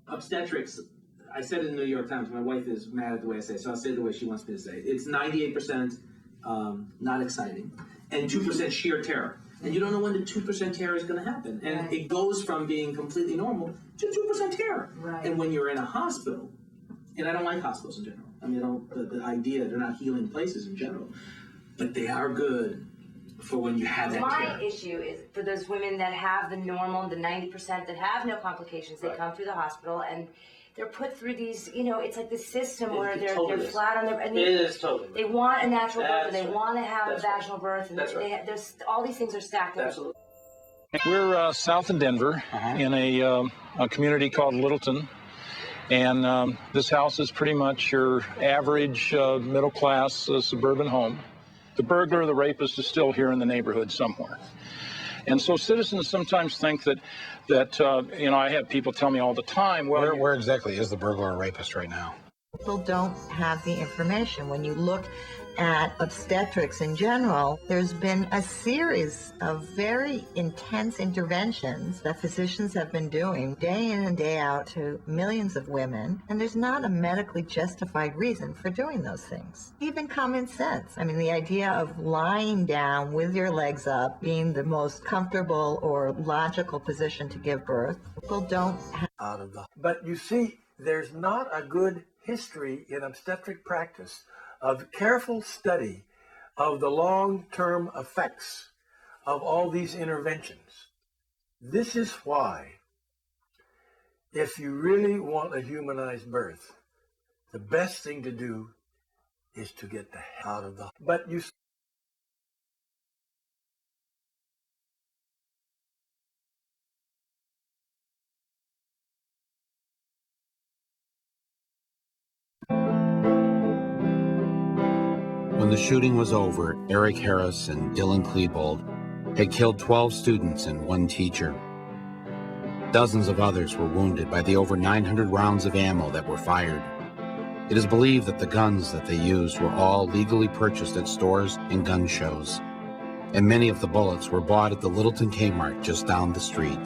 Obstetrics, I said it in the New York Times, my wife is mad at the way I say it, so I'll say it the way she wants me to say it. It's 98% not exciting, and 2% sheer terror. And you don't know when the 2% terror is going to happen. And it goes from being completely normal to 2% terror. Right. And when you're in a hospital, and I don't like hospitals in general. I mean, the idea, they're not healing places in general, but they are good for when you have that My issue is for those women that have the normal, the 90% that have no complications, they come through the hospital and they're put through these, it's like the system where they're flat on their, and they want a natural birth and they want to have a vaginal birth, and there's all these things are stacked up. Absolutely. We're south of Denver in a community called Littleton. And this house is pretty much your average middle-class suburban home. The burglar, the rapist is still here in the neighborhood somewhere. And so citizens sometimes think that I have people tell me all the time, well, where exactly is the burglar or rapist right now? People don't have the information. When you look at obstetrics in general, there's been a series of very intense interventions that physicians have been doing day in and day out to millions of women, and there's not a medically justified reason for doing those things. Even common sense. I mean, the idea of lying down with your legs up being the most comfortable or logical position to give birth, people don't have out of the. But you see, there's not a good history in obstetric practice of careful study of the long-term effects of all these interventions. This is why, if you really want a humanized birth, the best thing to do is to get the hell out of the. But you. When the shooting was over, Eric Harris and Dylan Klebold had killed 12 students and 1 teacher. Dozens of others were wounded by the over 900 rounds of ammo that were fired. It is believed that the guns that they used were all legally purchased at stores and gun shows, and many of the bullets were bought at the Littleton Kmart just down the street.